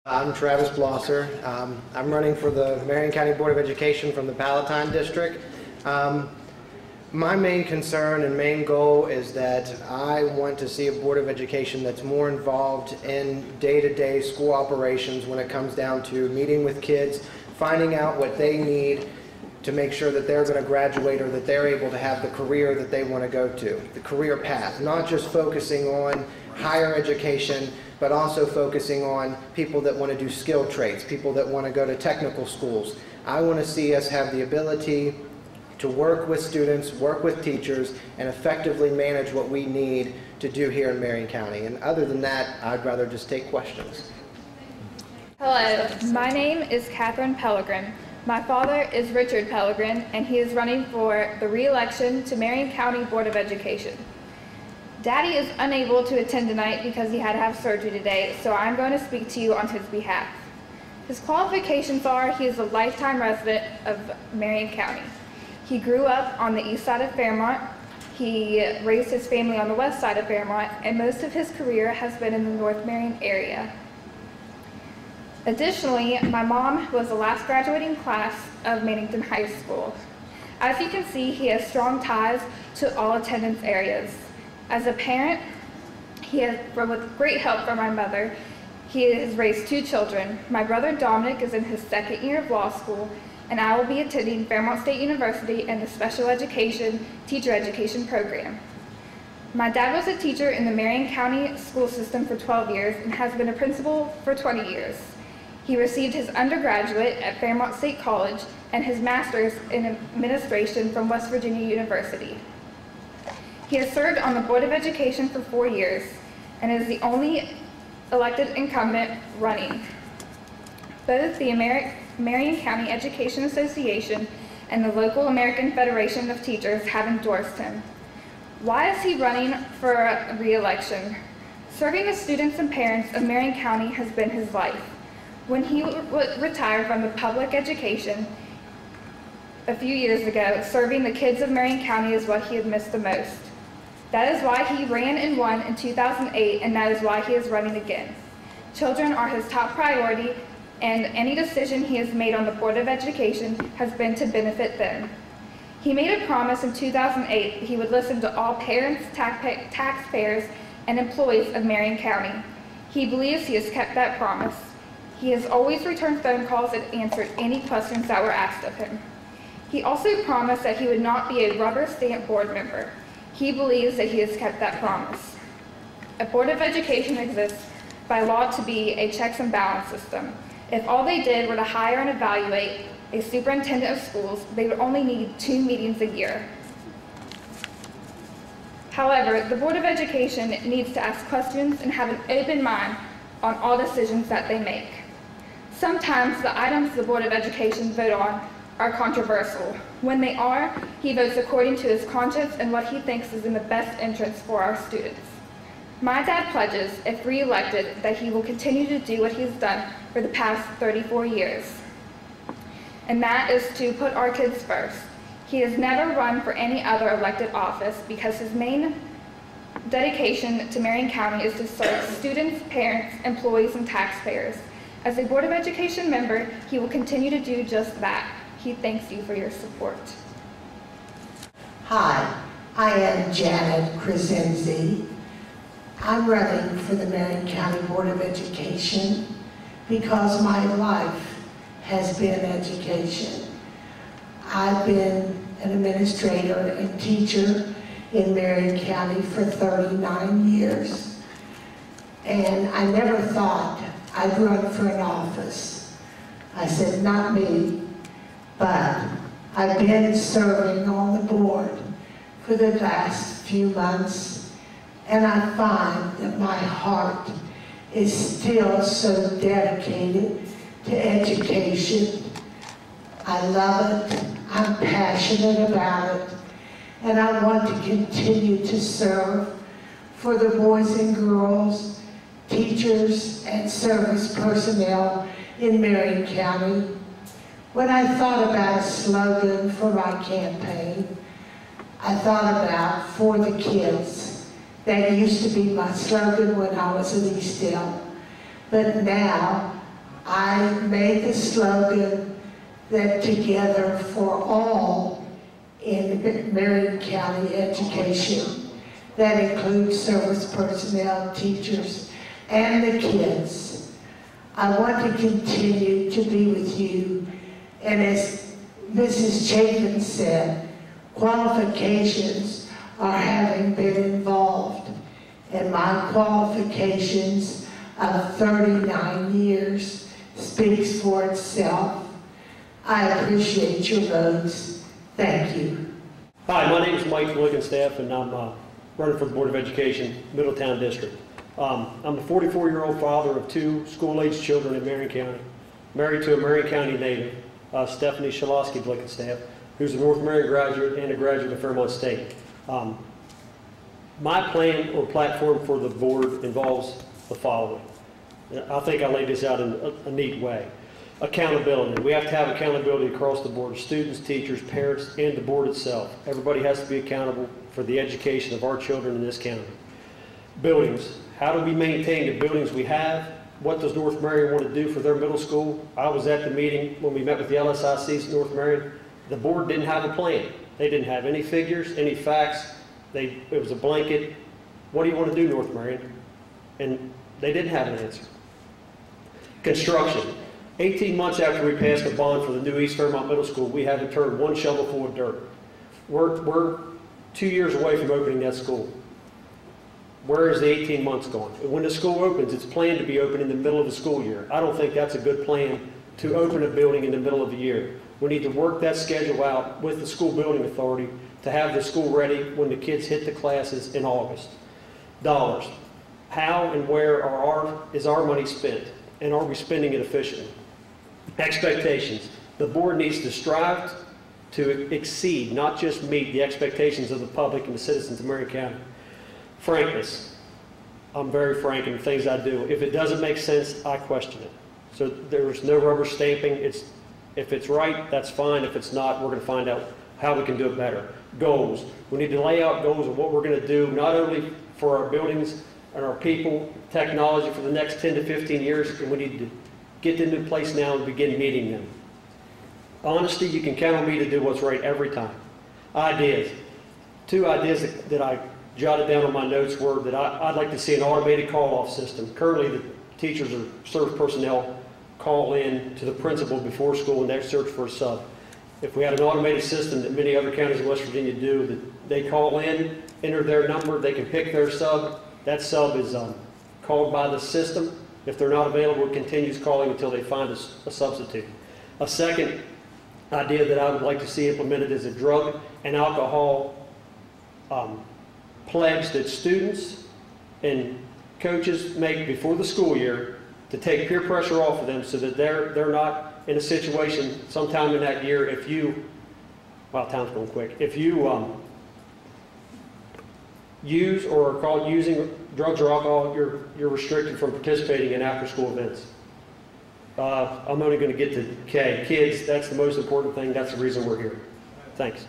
I'm Travis Blosser. I'm running for the Meighen County Board of Education from the Palatine District. My main concern and main goal is that I want to see a Board of Education that's more involved in day-to-day school operations when it comes down to meeting with kids, finding out what they need to make sure that they're going to graduate or that they're able to have the career that they want to go to, the career path, not just focusing on higher education, but also focusing on people that want to do skilled trades, people that want to go to technical schools. I want to see us have the ability to work with students, work with teachers, and effectively manage what we need to do here in Meighen County. And other than that, I'd rather just take questions. Hello, my name is Catherine Pellegrin. My father is Richard Pellegrin, and he is running for the re-election to Meighen County Board of Education. Daddy is unable to attend tonight because he had to have surgery today, so I'm going to speak to you on his behalf. His qualifications are he is a lifetime resident of Meighen County. He grew up on the east side of Fairmont. He raised his family on the west side of Fairmont, and most of his career has been in the North Marion area. Additionally, my mom was the last graduating class of Mannington High School. As you can see, he has strong ties to all attendance areas. As a parent, with great help from my mother, he has raised 2 children. My brother Dominic is in his 2nd year of law school, and I will be attending Fairmont State University in the Special Education Teacher Education program. My dad was a teacher in the Meighen County school system for 12 years and has been a principal for 20 years. He received his undergraduate at Fairmont State College and his master's in administration from West Virginia University. He has served on the Board of Education for 4 years and is the only elected incumbent running. Both the Meighen County Education Association and the local American Federation of Teachers have endorsed him. Why is he running for re-election? Serving the students and parents of Meighen County has been his life. When he retired from the public education a few years ago, serving the kids of Meighen County is what he had missed the most. That is why he ran and won in 2008, and that is why he is running again. Children are his top priority, and any decision he has made on the Board of Education has been to benefit them. He made a promise in 2008 he would listen to all parents, taxpayers, and employees of Meighen County. He believes he has kept that promise. He has always returned phone calls and answered any questions that were asked of him. He also promised that he would not be a rubber stamp board member. He believes that he has kept that promise. A Board of Education exists by law to be a checks and balance system. If all they did were to hire and evaluate a superintendent of schools, they would only need 2 meetings a year. However, the Board of Education needs to ask questions and have an open mind on all decisions that they make. Sometimes the items the Board of Education vote on are controversial. When they are, he votes according to his conscience and what he thinks is in the best interest for our students. My dad pledges, if re-elected, that he will continue to do what he's done for the past 34 years. And that is to put our kids first. He has never run for any other elected office because his main dedication to Meighen County is to serve students, parents, employees, and taxpayers. As a Board of Education member, he will continue to do just that. He thanks you for your support. Hi, I am Janet Crescenzi. I'm running for the Meighen County Board of Education because my life has been education. I've been an administrator and teacher in Meighen County for 39 years. And I never thought I'd run for an office. I said, not me. But I've been serving on the board for the last few months, and I find that my heart is still so dedicated to education. I love it, I'm passionate about it, and I want to continue to serve for the boys and girls, teachers, and service personnel in Meighen County. When I thought about a slogan for my campaign, I thought about "For the Kids." That used to be my slogan when I was at Eastdale. But now I made the slogan that together for all in Marion County education. That includes service personnel, teachers, and the kids. I want to continue to be with you, and as Mrs. Chapin said, qualifications are having been involved, and my qualifications of 39 years speaks for itself. I appreciate your votes. Thank you. Hi, my name is Mike Blickenstaff, and I'm running for the Board of Education, Middletown District. I'm a 44-year-old father of 2 school-aged children in Marion County, married to a Marion County native, Stephanie Shalosky Blickenstaff, who's a North Marion graduate and a graduate of Fairmont State. My plan or platform for the board involves the following. I think I laid this out in a neat way. Accountability. We have to have accountability across the board, students, teachers, parents, and the board itself. Everybody has to be accountable for the education of our children in this county. Buildings. How do we maintain the buildings we have? What does North Marion want to do for their middle school? I was at the meeting when we met with the LSICs at North Marion. The board didn't have a plan. They didn't have any figures, any facts. It was a blanket. What do you want to do, North Marion? And they didn't have an answer. Construction. 18 months after we passed a bond for the new East Fairmont Middle School, we haven't turned one shovel full of dirt. We're 2 years away from opening that school. Where is the 18 months going? When the school opens, it's planned to be open in the middle of the school year. I don't think that's a good plan to open a building in the middle of the year. We need to work that schedule out with the school building authority to have the school ready when the kids hit the classes in August. Dollars. How and where is our money spent? And are we spending it efficiently? Expectations. The board needs to strive to exceed, not just meet, the expectations of the public and the citizens of Marion County. Frankness. I'm very frank in the things I do. If it doesn't make sense, I question it. So there's no rubber stamping. If it's right, that's fine. If it's not, we're going to find out how we can do it better. Goals. We need to lay out goals of what we're going to do, not only for our buildings and our people, technology for the next 10 to 15 years, and we need to get them in place now and begin meeting them. Honesty, you can count on me to do what's right every time. Ideas. 2 ideas that I jotted down on my notes were that I'd like to see an automated call-off system. Currently, the teachers or service personnel call in to the principal before school and they search for a sub. If we had an automated system that many other counties in West Virginia do, that they call in, enter their number, they can pick their sub. That sub is called by the system. If they're not available, it continues calling until they find a substitute. A second idea that I would like to see implemented is a drug and alcohol pledge that students and coaches make before the school year to take peer pressure off of them so that they're not in a situation sometime in that year if you, wow, time's going quick, if you use or are caught using drugs or alcohol, you're restricted from participating in after-school events. I'm only going to get to K. Kids, that's the most important thing. That's the reason we're here. Thanks.